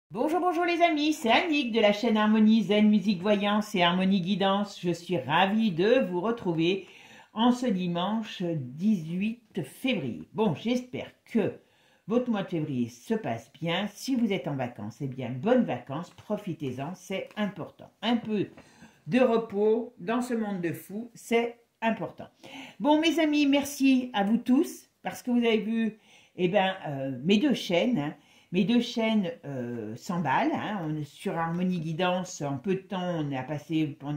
Bonjour, bonjour les amis, c'est Annick de la chaîne Harmonie Zen Musique Voyance et Harmonie Guidance. Je suis ravie de vous retrouver en ce dimanche 18 février. Bon, j'espère que votre mois de février se passe bien. Si vous êtes en vacances, eh bien, bonnes vacances, profitez-en, c'est important. Un peu de repos dans ce monde de fous, c'est important. Bon, mes amis, merci à vous tous parce que vous avez vu mes deux chaînes. Mes deux chaînes s'emballent. Sur Harmonie Guidance, en peu de temps, on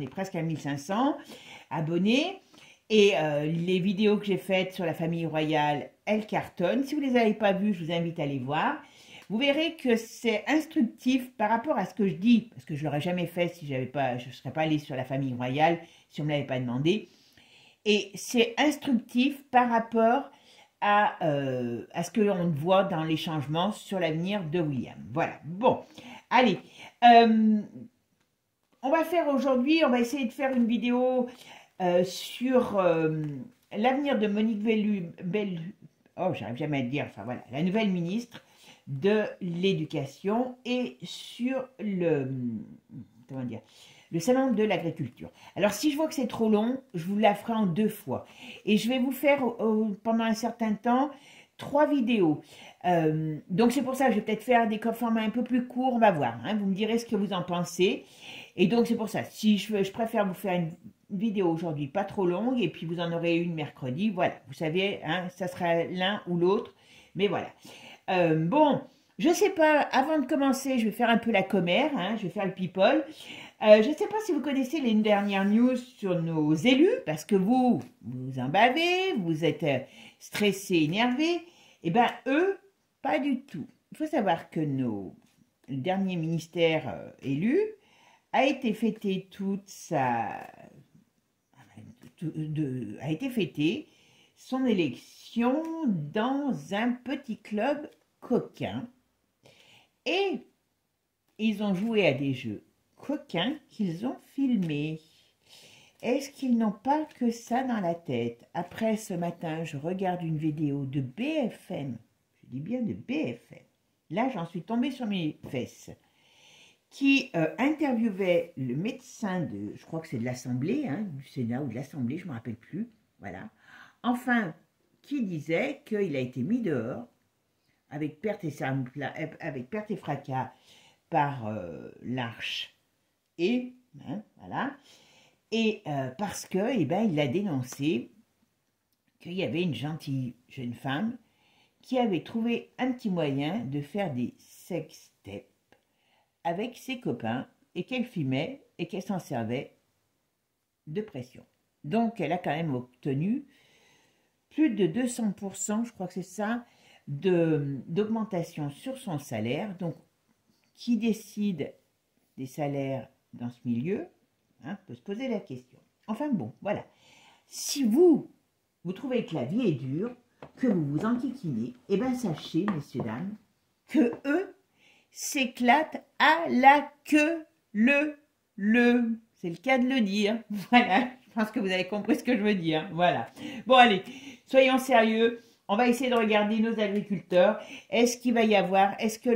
est presque à 1500 abonnés. Et les vidéos que j'ai faites sur la famille royale, elles cartonnent. Si vous ne les avez pas vues, je vous invite à les voir. Vous verrez que c'est instructif par rapport à ce que je dis, parce que je ne l'aurais jamais fait si je ne serais pas allée sur la famille royale, si on ne me l'avait pas demandé. Et c'est instructif par rapport à ce que l'on voit dans les changements sur l'avenir de William. Voilà. Bon, allez. On va essayer de faire une vidéo sur l'avenir de Monique j'arrive jamais à le dire, enfin voilà, la nouvelle ministre de l'Éducation et sur le salon de l'agriculture. Alors, si je vois que c'est trop long, je vous la ferai en 2 fois. Et je vais vous faire, pendant un certain temps, 3 vidéos. Donc, c'est pour ça que je vais peut-être faire des formats un peu plus courts. On va voir. Vous me direz ce que vous en pensez. Et donc, c'est pour ça. Si je préfère vous faire une vidéo aujourd'hui pas trop longue. Et puis, vous en aurez une mercredi. Voilà. Vous savez, ça sera l'un ou l'autre. Mais voilà. Bon, je ne sais pas. Avant de commencer, je vais faire un peu la commère. Je vais faire le people. Je ne sais pas si vous connaissez les dernières news sur nos élus, parce que vous en bavez, vous êtes stressés, énervés. Eh bien, eux, pas du tout. Il faut savoir que le dernier ministère élu a été fêté a été fêté son élection dans un petit club coquin. Et ils ont joué à des jeux coquins qu'ils ont filmés. Est-ce qu'ils n'ont pas que ça dans la tête? Après, ce matin, je regarde une vidéo de BFM. Je dis bien de BFM. Là, j'en suis tombée sur mes fesses. Qui interviewait le médecin je crois que c'est de l'Assemblée, du Sénat ou de l'Assemblée, je ne me rappelle plus. Voilà. Enfin, qui disait qu'il a été mis dehors avec perte et fracas par l'Arche. Et, voilà. Et parce que, il a dénoncé qu'il y avait une gentille jeune femme qui avait trouvé un petit moyen de faire des sextapes avec ses copains et qu'elle filmait et qu'elle s'en servait de pression. Donc, elle a quand même obtenu plus de 200%, je crois que c'est ça, d'augmentation sur son salaire. Donc, qui décide des salaires dans ce milieu, peut se poser la question. Enfin bon, voilà. Si vous trouvez que la vie est dure, que vous vous enquiquinez, eh bien sachez, messieurs, dames, que eux s'éclatent à la queue c'est le cas de le dire. Voilà, je pense que vous avez compris ce que je veux dire. Voilà. Bon, allez, soyons sérieux. On va essayer de regarder nos agriculteurs. Est-ce qu'il va y avoir, est-ce que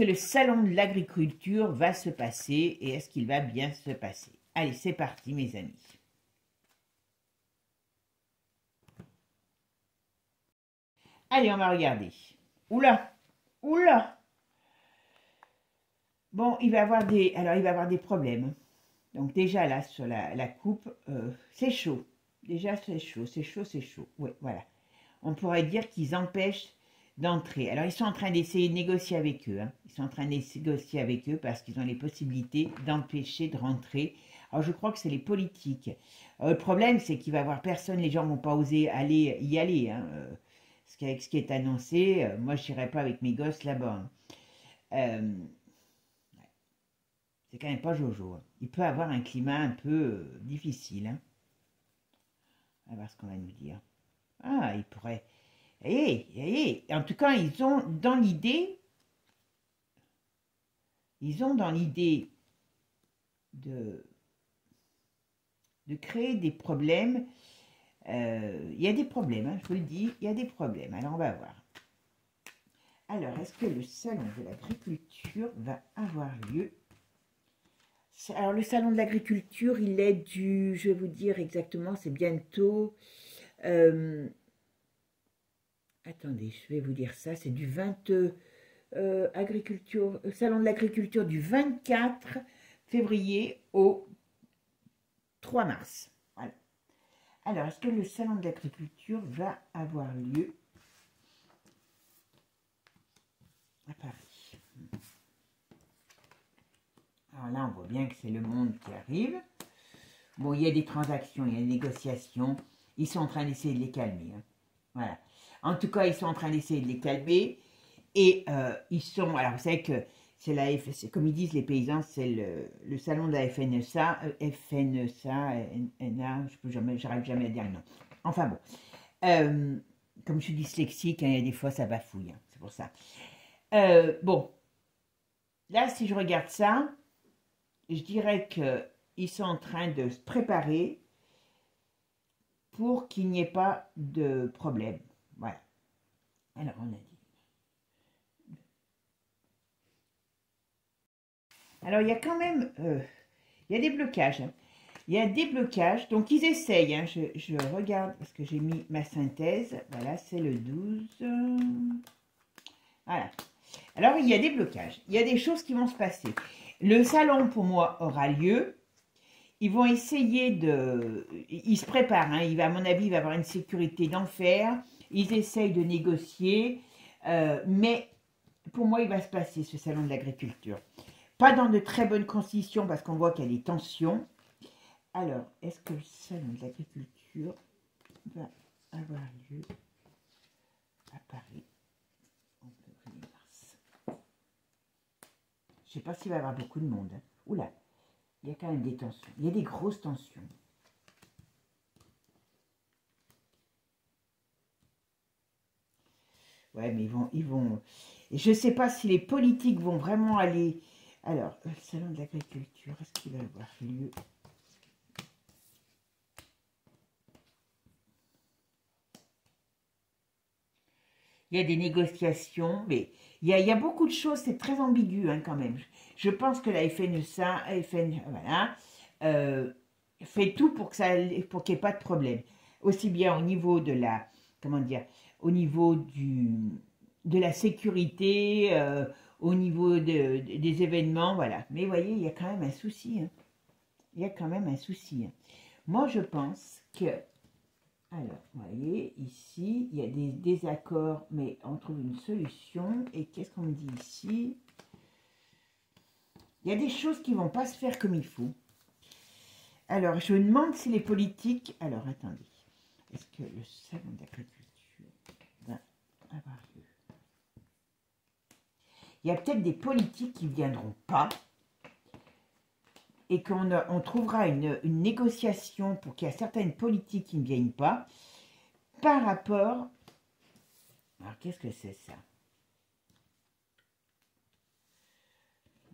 le salon de l'agriculture va se passer et est-ce qu'il va bien se passer? Allez, c'est parti, mes amis. Allez, on va regarder. Oula, oula. Bon, il va avoir des problèmes. Donc déjà là, sur la coupe, c'est chaud. Déjà, c'est chaud. Oui, voilà. On pourrait dire qu'ils empêchent d'entrer. Alors, ils sont en train d'essayer de négocier avec eux. Ils sont en train de négocier avec eux parce qu'ils ont les possibilités d'empêcher de rentrer. Alors, je crois que c'est les politiques. Le problème, c'est qu'il va y avoir personne. Les gens ne vont pas oser y aller. Avec ce qui est annoncé, moi, je n'irai pas avec mes gosses là-bas. C'est quand même pas Jojo. Il peut avoir un climat un peu difficile. On va voir ce qu'on va nous dire. Ah, il pourrait... En tout cas, ils ont dans l'idée de créer des problèmes. Il y a des problèmes, je vous le dis, il y a des problèmes. Alors, on va voir. Alors, est-ce que le salon de l'agriculture va avoir lieu? Alors, le salon de l'agriculture, il est du, je vais vous dire exactement, c'est bientôt. Attendez, je vais vous dire ça, c'est du 20, salon de l'agriculture du 24 février au 3 mars. Voilà. Alors, est-ce que le salon de l'agriculture va avoir lieu à Paris? Alors là, on voit bien que c'est le monde qui arrive. Bon, il y a des transactions, il y a des négociations. Ils sont en train d'essayer de les calmer. Hein. Voilà. En tout cas, ils sont en train d'essayer de les calmer. Et ils sont... Alors, vous savez que c'est la comme ils disent les paysans, c'est le salon de la FNSA, NA, j'arrive jamais à dire le nom. Enfin bon. Comme je suis dyslexique, hein, il y a des fois, ça bafouille. Hein, c'est pour ça. Bon. Là, si je regarde ça, je dirais qu'ils sont en train de se préparer pour qu'il n'y ait pas de problème. Voilà. Alors, on a dit. Alors, il y a quand même... il y a des blocages. Hein. Il y a des blocages. Donc, ils essayent. Hein. Je regarde parce que j'ai mis ma synthèse. Voilà, c'est le 12. Voilà. Alors, il y a des blocages. Il y a des choses qui vont se passer. Le salon, pour moi, aura lieu. Ils vont essayer de... Ils se préparent. Hein. À mon avis, il va y avoir une sécurité d'enfer. Ils essayent de négocier. Mais pour moi, il va se passer ce salon de l'agriculture. Pas dans de très bonnes conditions parce qu'on voit qu'il y a des tensions. Alors, est-ce que le salon de l'agriculture va avoir lieu à Paris en février-mars? Je ne sais pas s'il va y avoir beaucoup de monde. Hein. Oula, il y a quand même des tensions. Il y a des grosses tensions. Ouais, mais ils vont... Je ne sais pas si les politiques vont vraiment aller... Alors, le salon de l'agriculture, est-ce qu'il va avoir lieu? Il y a des négociations, mais il y a beaucoup de choses, c'est très ambigu hein, quand même. Je pense que la FNSA, voilà, fait tout pour qu'il n'y ait pas de problème. Aussi bien au niveau de la, comment dire, au niveau de la sécurité, au niveau des événements, voilà. Mais vous voyez, il y a quand même un souci. Hein. Il y a quand même un souci. Hein. Moi, je pense que alors, vous voyez, ici, il y a des désaccords, mais on trouve une solution. Et qu'est-ce qu'on me dit ici? Il y a des choses qui ne vont pas se faire comme il faut. Alors, je me demande si les politiques... Alors, attendez. Est-ce que le salon d'agriculture va avoir lieu? Il y a peut-être des politiques qui ne viendront pas. Et qu'on trouvera une négociation pour qu'il y ait certaines politiques qui ne viennent pas par rapport... Alors, qu'est-ce que c'est ça?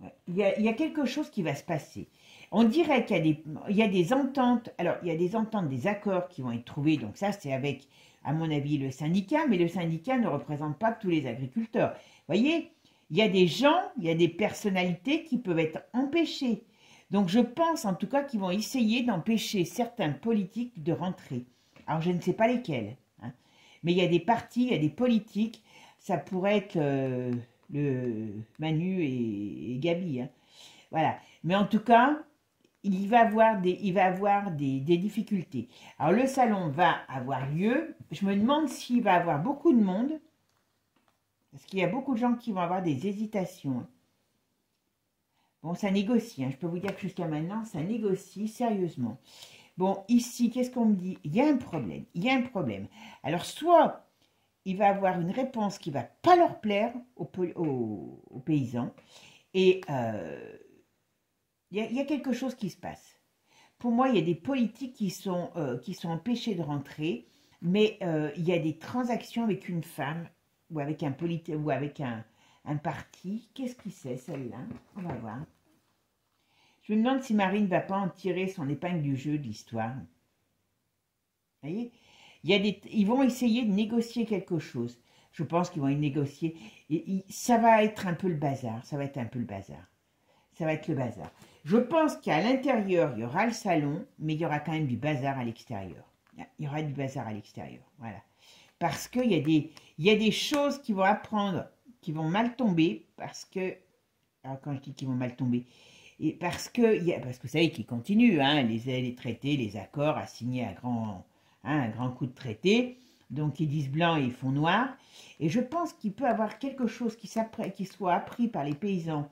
Ouais. Il y a quelque chose qui va se passer. On dirait qu'il y a des ententes. Alors, il y a des ententes, des accords qui vont être trouvés. Donc ça, c'est avec, à mon avis, le syndicat. Mais le syndicat ne représente pas tous les agriculteurs. Vous voyez, il y a des gens, il y a des personnalités qui peuvent être empêchées. Donc, je pense en tout cas qu'ils vont essayer d'empêcher certains politiques de rentrer. Alors, je ne sais pas lesquels. Hein. Mais il y a des partis, il y a des politiques. Ça pourrait être le Manu et Gabi. Hein. Voilà. Mais en tout cas, il va avoir des difficultés. Alors, le salon va avoir lieu. Je me demande s'il va avoir beaucoup de monde. Parce qu'il y a beaucoup de gens qui vont avoir des hésitations. Bon, ça négocie, hein. Je peux vous dire que jusqu'à maintenant, ça négocie sérieusement. Bon, ici, qu'est-ce qu'on me dit? Il y a un problème, il y a un problème. Alors, soit il va avoir une réponse qui ne va pas leur plaire aux paysans, et il y a quelque chose qui se passe. Pour moi, il y a des politiques qui sont empêchés de rentrer, mais il y a des transactions avec une femme, ou avec un politique, ou avec un parti. Qu'est-ce que c'est, celle-là? On va voir. Je me demande si Marine ne va pas en tirer son épingle du jeu de l'histoire. Vous voyez, ils vont essayer de négocier quelque chose. Je pense qu'ils vont y négocier. Ça va être un peu le bazar. Ça va être un peu le bazar. Ça va être le bazar. Je pense qu'à l'intérieur, il y aura le salon, mais il y aura quand même du bazar à l'extérieur. Il y aura du bazar à l'extérieur. Voilà. Parce qu'il y a des choses qui vont apprendre, qui vont mal tomber, parce que... Alors quand je dis qu'ils vont mal tomber, et parce que vous savez qu'ils continuent, hein, les traités, les accords à signer un grand coup de traité. Donc ils disent blanc et ils font noir. Et je pense qu'il peut y avoir quelque chose qui soit appris par les paysans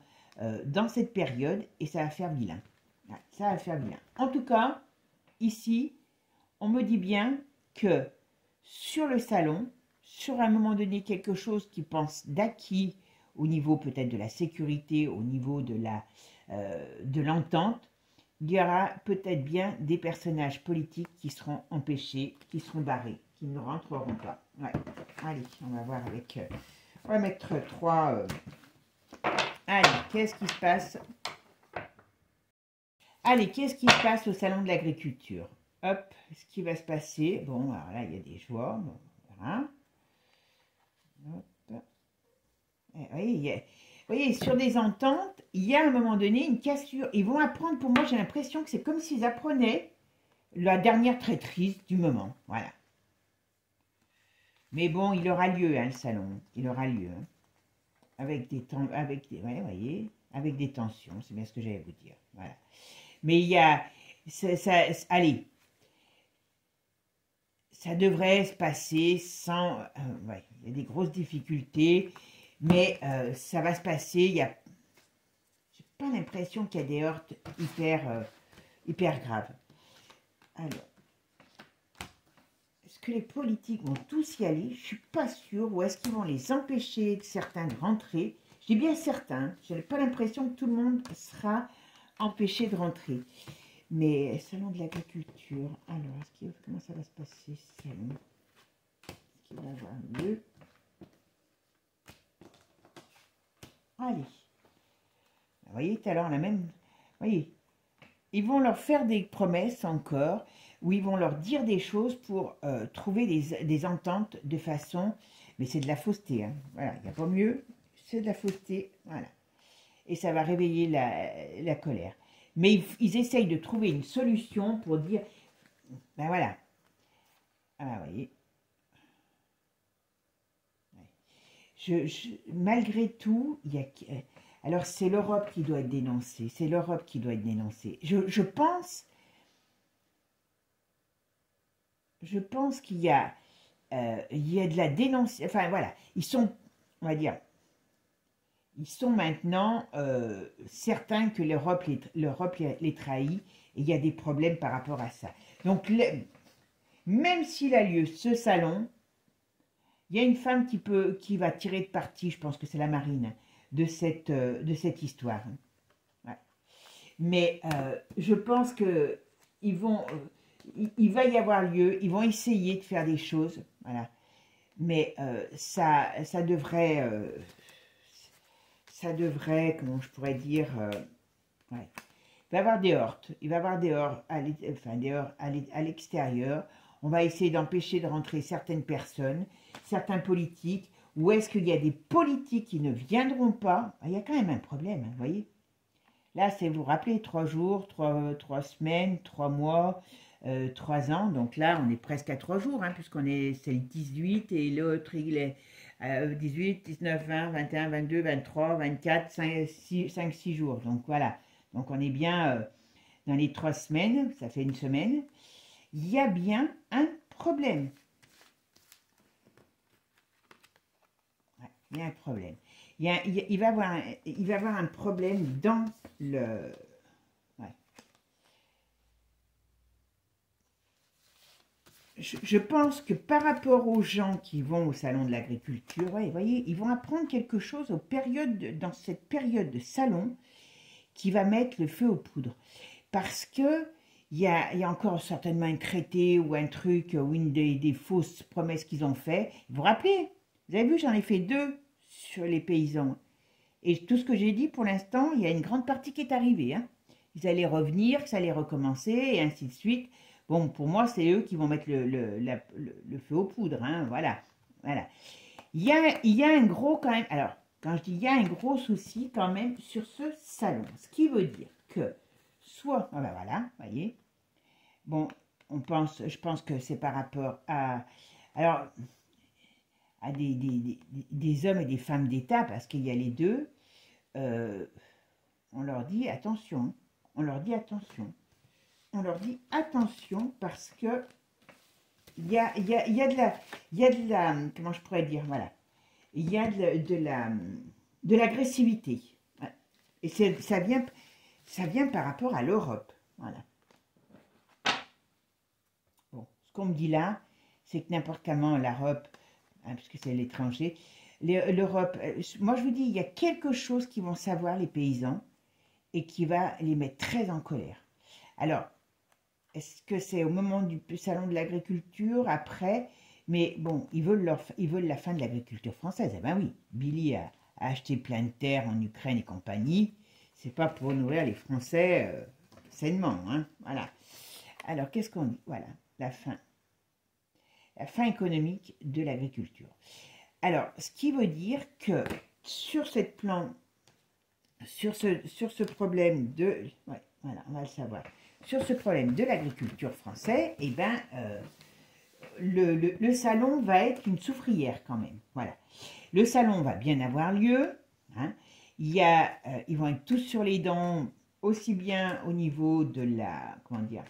dans cette période, et ça va faire vilain. Ça va faire vilain. En tout cas, ici, on me dit bien que sur le salon, sur un moment donné quelque chose qui pense d'acquis au niveau peut-être de la sécurité, au niveau de l'entente, il y aura peut-être bien des personnages politiques qui seront empêchés, qui seront barrés, qui ne rentreront pas. Ouais. Allez, on va voir avec... on va mettre 3... Allez, qu'est-ce qui se passe? Allez, qu'est-ce qui se passe au salon de l'agriculture? Hop, ce qui va se passer. Bon, alors là, il y a des joies. Bon, voilà. Hop. Vous voyez, sur des ententes, il y a à un moment donné une cassure. Ils vont apprendre, pour moi, j'ai l'impression que c'est comme s'ils apprenaient la dernière traîtrise du moment. Voilà. Mais bon, il aura lieu, hein, le salon. Il aura lieu. Hein. Avec des voyez, avec des tensions. C'est bien ce que j'allais vous dire. Voilà. Mais il y a... allez. Ça devrait se passer sans... ouais, il y a des grosses difficultés. Mais ça va se passer, j'ai pas l'impression qu'il y a des heurts hyper graves. Alors, est-ce que les politiques vont tous y aller? Je suis pas sûre. Ou est-ce qu'ils vont les empêcher de certains de rentrer? Je dis bien certains. Je n'ai pas l'impression que tout le monde sera empêché de rentrer. Mais salon de l'agriculture. Alors, comment ça va se passer, ce salon? Est-ce qu'il va y avoir lieu? Allez. Vous voyez, tout à l'heure, la même... Vous voyez, ils vont leur faire des promesses encore, ou ils vont leur dire des choses pour trouver des ententes de façon... Mais c'est de la fausseté, hein. Voilà, il n'y a pas mieux, c'est de la fausseté, voilà. Et ça va réveiller la colère. Mais ils essayent de trouver une solution pour dire... Ben voilà. Ah, vous voyez. Malgré tout, il y a... Alors, c'est l'Europe qui doit être dénoncée. C'est l'Europe qui doit être dénoncée. Je pense qu'il y a de la dénonciation. Enfin, voilà. Ils sont, on va dire, ils sont maintenant certains que l'Europe les trahit. Et il y a des problèmes par rapport à ça. Donc, même s'il a lieu ce salon, il y a une femme qui va tirer de parti, je pense que c'est la marine, de cette histoire. Ouais. Mais je pense que il va y avoir lieu, ils vont essayer de faire des choses, voilà. Mais ça devrait, comment je pourrais dire, ouais. Il va y avoir des heurts, il va y avoir des heurts à l'extérieur. On va essayer d'empêcher de rentrer certaines personnes, certains politiques. Ou est-ce qu'il y a des politiques qui ne viendront pas? Il y a quand même un problème, hein, vous voyez. Là, c'est, vous vous rappelez, 3 jours, 3 semaines, 3 mois, 3 ans. Donc là, on est presque à 3 jours, hein, puisqu'on c'est le 18 et l'autre, il est 18, 19, 20, 21, 22, 23, 24, 5, 6 jours. Donc voilà. Donc on est bien dans les 3 semaines, ça fait une semaine. Il y a bien un problème. Ouais, il y a un problème. Il va y avoir un problème dans le... Ouais. Je pense que par rapport aux gens qui vont au salon de l'agriculture, ouais, vous voyez, ils vont apprendre quelque chose dans cette période de salon qui va mettre le feu aux poudres. Parce que il y a encore certainement un traité ou un truc, ou des fausses promesses qu'ils ont fait. Vous vous rappelez? Vous avez vu, j'en ai fait 2 sur les paysans. Et tout ce que j'ai dit pour l'instant, il y a une grande partie qui est arrivée. Hein. Ils allaient revenir, que ça allait recommencer, et ainsi de suite. Bon, pour moi, c'est eux qui vont mettre le feu aux poudres. Hein, voilà. Voilà. il y a un gros quand même, alors, quand je dis il y a un gros souci quand même sur ce salon, ce qui veut dire que, soit, ah ben voilà, voyez, bon, je pense que c'est par rapport à, alors, à des hommes et des femmes d'État, parce qu'il y a les deux, on leur dit attention, on leur dit attention, on leur dit attention parce que il y a de la, comment je pourrais dire, voilà, il y a de l'agressivité. Et ça vient par rapport à l'Europe. Voilà. Bon, ce qu'on me dit là, c'est que n'importe comment l'Europe, hein, puisque c'est l'étranger, l'Europe, moi je vous dis, il y a quelque chose qu'ils vont savoir les paysans et qui va les mettre très en colère. Alors, est-ce que c'est au moment du salon de l'agriculture, après? Mais bon, ils veulent la fin de l'agriculture française. Eh ben oui, Billy a acheté plein de terres en Ukraine et compagnie. C'est pas pour nourrir les Français sainement, hein, voilà. Alors, qu'est-ce qu'on dit? Voilà, la fin. La fin économique de l'agriculture. Alors, ce qui veut dire que sur cette plan, sur ce problème de... Ouais, voilà, on va le savoir. Sur ce problème de l'agriculture française, eh ben, le salon va être une soufrière quand même. Voilà. Le salon va bien avoir lieu. Hein. Ils vont être tous sur les dents, aussi bien au niveau de la, comment dire,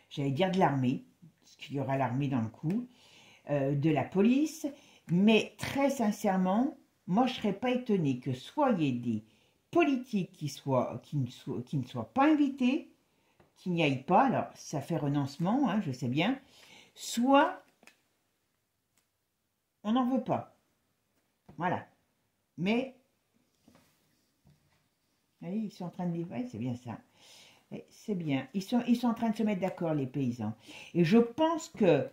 j'allais dire de l'armée, parce qu'il y aura l'armée dans le coup, de la police, mais très sincèrement, moi je ne serais pas étonnée que soyez des politiques qui ne soient pas invités, qui n'y aillent pas, alors ça fait renoncement, hein, je sais bien, soit on n'en veut pas. Voilà. Mais, allez, ils sont en train de dire, ouais, c'est bien ça. C'est bien. Ils sont en train de se mettre d'accord, les paysans. Et je pense que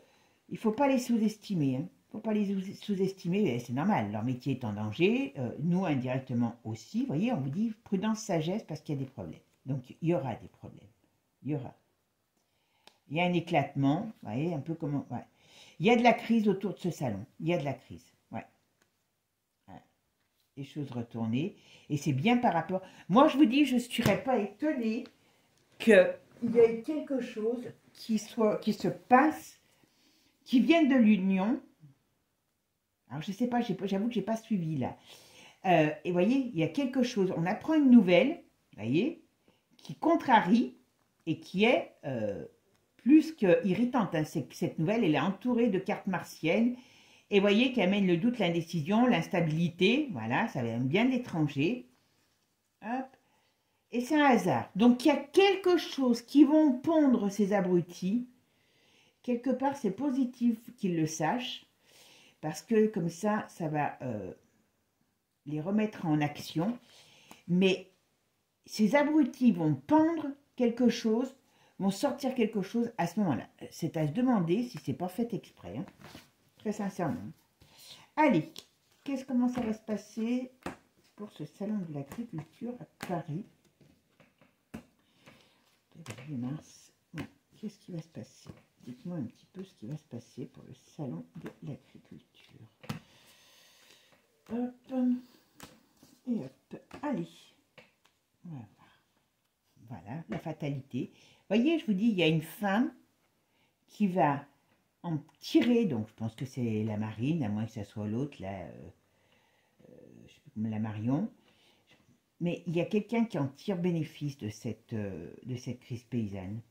il ne faut pas les sous-estimer. Hein. Il ne faut pas les sous-estimer. C'est normal. Leur métier est en danger. Nous, indirectement aussi. Vous voyez, on vous dit prudence, sagesse, parce qu'il y a des problèmes. Donc, il y aura des problèmes. Il y aura. Il y a un éclatement. Vous voyez, un peu comment... Ouais. Il y a de la crise autour de ce salon. Il y a de la crise. Ouais. Ouais. Les choses retournées. Et c'est bien par rapport... Moi, je vous dis, je ne serais pas étonnée qu'il y ait quelque chose qui se passe, qui vienne de l'Union. Alors, je ne sais pas, j'avoue que je n'ai pas suivi là. Et vous voyez, il y a quelque chose, on apprend une nouvelle, vous voyez, qui contrarie et qui est plus qu'irritante. Hein. Cette nouvelle, elle est entourée de cartes martiennes. Et vous voyez qu'elle amène le doute, l'indécision, l'instabilité. Voilà, ça vient bien de l'étranger. Hop. Et c'est un hasard. Donc, il y a quelque chose qui vont pondre ces abrutis. Quelque part, c'est positif qu'ils le sachent. Parce que comme ça va les remettre en action. Mais ces abrutis vont pendre quelque chose, vont sortir quelque chose à ce moment-là. C'est à se demander si c'est pas fait exprès. Hein. Très sincèrement. Allez, comment ça va se passer pour ce salon de l'agriculture à Paris? Mars. Qu'est-ce qui va se passer? Dites-moi un petit peu ce qui va se passer pour le salon de l'agriculture. Hop. Et hop. Allez. Voilà. Voilà, la fatalité. Vous voyez, je vous dis, il y a une femme qui va en tirer, donc je pense que c'est la Marine, à moins que ça soit l'autre, la Marion. Mais il y a quelqu'un qui en tire bénéfice de cette crise paysanne.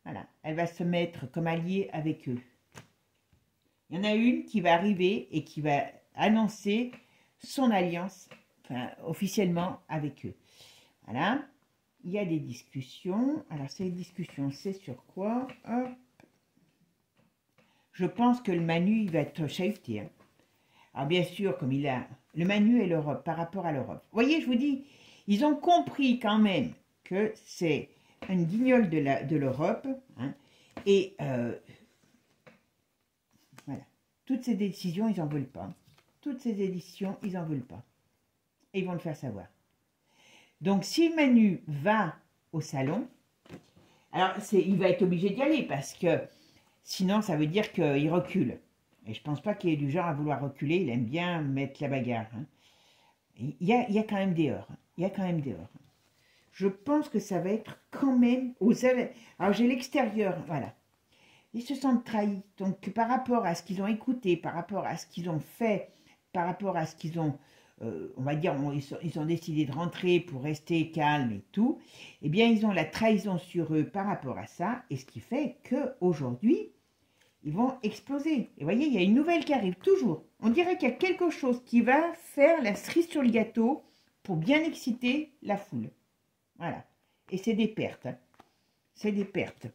Voilà, elle va se mettre comme alliée avec eux. Il y en a une qui va arriver et qui va annoncer son alliance, enfin, officiellement avec eux. Voilà, il y a des discussions. Alors, ces discussions, c'est sur quoi? Hop. Je pense que le Manu, il va être chahuté. Hein. Alors, bien sûr, comme il a... Le Manu et l'Europe, par rapport à l'Europe. Vous voyez, je vous dis, ils ont compris quand même que c'est une guignole de l'Europe. Hein, et voilà. Toutes ces décisions, ils n'en veulent pas. Toutes ces éditions, ils n'en veulent pas. Et ils vont le faire savoir. Donc, si Manu va au salon, alors il va être obligé d'y aller parce que sinon, ça veut dire qu'il recule. Et je pense pas qu'il ait du genre à vouloir reculer, il aime bien mettre la bagarre. Hein. Il y a quand même des heures. Il y a quand même des heures. Je pense que ça va être quand même aux... Alors j'ai l'extérieur, voilà. Ils se sentent trahis. Donc par rapport à ce qu'ils ont écouté, par rapport à ce qu'ils ont fait, par rapport à ce qu'ils ont, on va dire, ils ont décidé de rentrer pour rester calmes et tout, eh bien ils ont la trahison sur eux par rapport à ça, et ce qui fait qu'aujourd'hui, ils vont exploser. Et vous voyez, il y a une nouvelle qui arrive, toujours. On dirait qu'il y a quelque chose qui va faire la cerise sur le gâteau pour bien exciter la foule. Voilà. Et c'est des pertes. Hein. C'est des pertes.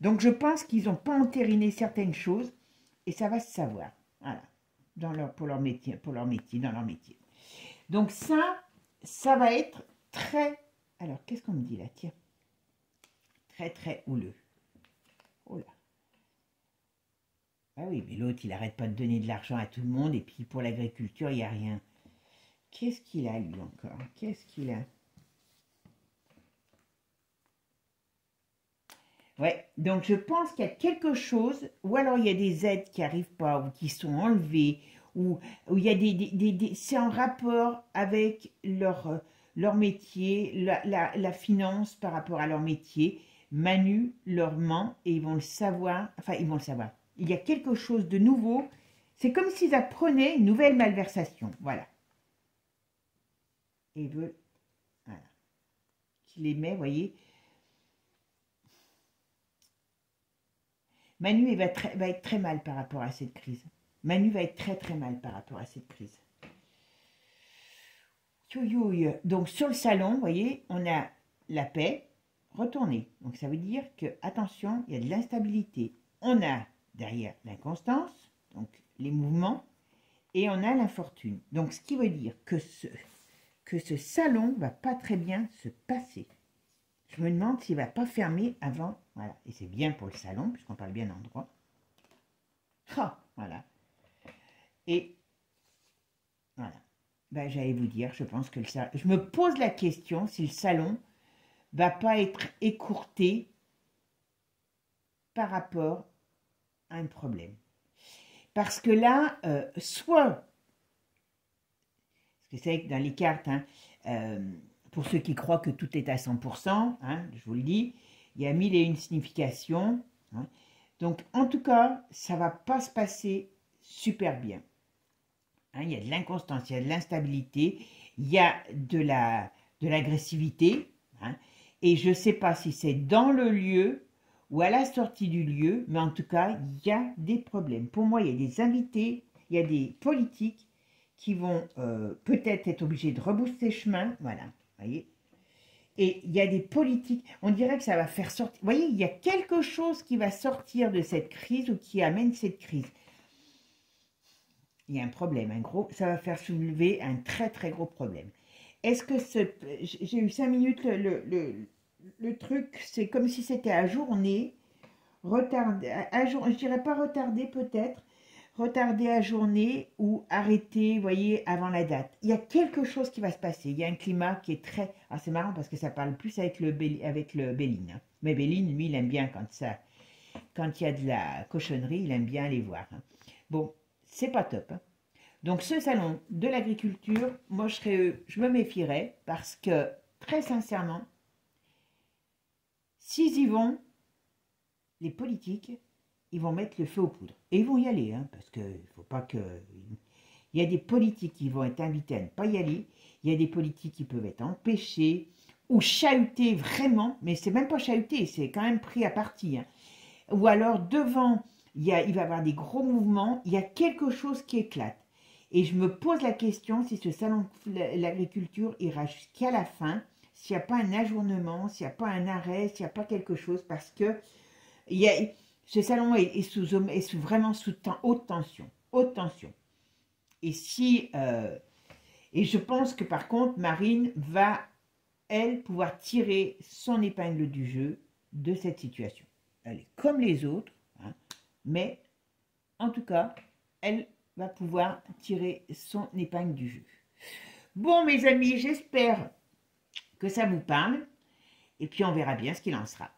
Donc je pense qu'ils n'ont pas entériné certaines choses et ça va se savoir. Voilà. Pour leur métier, dans leur métier. Donc ça va être très... Alors, qu'est-ce qu'on me dit là? Tiens. Très, très houleux. Oh là. Ah oui, mais l'autre, il n'arrête pas de donner de l'argent à tout le monde et puis pour l'agriculture, il n'y a rien. Qu'est-ce qu'il a, lui, encore? Qu'est-ce qu'il a? Ouais, donc je pense qu'il y a quelque chose, ou alors il y a des aides qui n'arrivent pas, ou qui sont enlevées, ou il y a c'est en rapport avec leur métier, la finance par rapport à leur métier. Manu leur ment et ils vont le savoir, enfin ils vont le savoir. Il y a quelque chose de nouveau, c'est comme s'ils apprenaient une nouvelle malversation, voilà. Et ils veulent, voilà, qui les met, vous voyez. Manu va être très mal par rapport à cette crise. Manu va être très très mal par rapport à cette crise. Donc sur le salon, vous voyez, on a la paix retournée. Donc ça veut dire que, attention, il y a de l'instabilité. On a derrière l'inconstance, donc les mouvements, et on a l'infortune. Donc ce qui veut dire que ce salon va pas très bien se passer. Je me demande s'il ne va pas fermer avant. Voilà. Et c'est bien pour le salon, puisqu'on parle bien d'endroit. Ah, voilà. Et voilà. Ben, j'allais vous dire, je pense que je me pose la question si le salon va pas être écourté par rapport à un problème. Parce que là, soit, parce que c'est vrai que dans les cartes, hein, pour ceux qui croient que tout est à 100%, hein, je vous le dis, il y a 1001 significations. Hein. Donc, en tout cas, ça ne va pas se passer super bien. Hein, il y a de l'inconstance, il y a de l'instabilité, il y a de l'agressivité. Hein, et je ne sais pas si c'est dans le lieu ou à la sortie du lieu, mais en tout cas, il y a des problèmes. Pour moi, il y a des invités, il y a des politiques qui vont peut-être être obligés de rebousser chemin. Voilà. Voyez, et il y a des politiques, on dirait que ça va faire sortir, vous voyez, il y a quelque chose qui va sortir de cette crise ou qui amène cette crise. Il y a un problème, ça va faire soulever un très très gros problème. Est-ce que j'ai eu 5 minutes, le truc, c'est comme si c'était ajourné, retardé, je dirais pas retardé peut-être, retarder à journée ou arrêter, vous voyez, avant la date. Il y a quelque chose qui va se passer. Il y a un climat qui est très... Ah, c'est marrant parce que ça parle plus avec le Béline. Hein. Mais Béline, lui, il aime bien quand il y a de la cochonnerie, il aime bien aller voir. Hein. Bon, c'est pas top. Hein. Donc, ce salon de l'agriculture, moi, je me méfierais parce que, très sincèrement, s'ils y vont, les politiques, ils vont mettre le feu aux poudres. Et ils vont y aller, hein, parce qu'il ne faut pas que... Il y a des politiques qui vont être invités à ne pas y aller. Il y a des politiques qui peuvent être empêchés ou chahutés vraiment, mais c'est même pas chahuté, c'est quand même pris à partie. Hein. Ou alors devant, il va y avoir des gros mouvements, il y a quelque chose qui éclate. Et je me pose la question si ce salon de l'agriculture ira jusqu'à la fin, s'il n'y a pas un ajournement, s'il n'y a pas un arrêt, s'il n'y a pas quelque chose, parce que ce salon est vraiment sous haute tension. Haute tension. Et et je pense que par contre, Marine va, elle, pouvoir tirer son épingle du jeu de cette situation. Elle est comme les autres, hein, mais en tout cas, elle va pouvoir tirer son épingle du jeu. Bon, mes amis, j'espère que ça vous parle. Et puis, on verra bien ce qu'il en sera.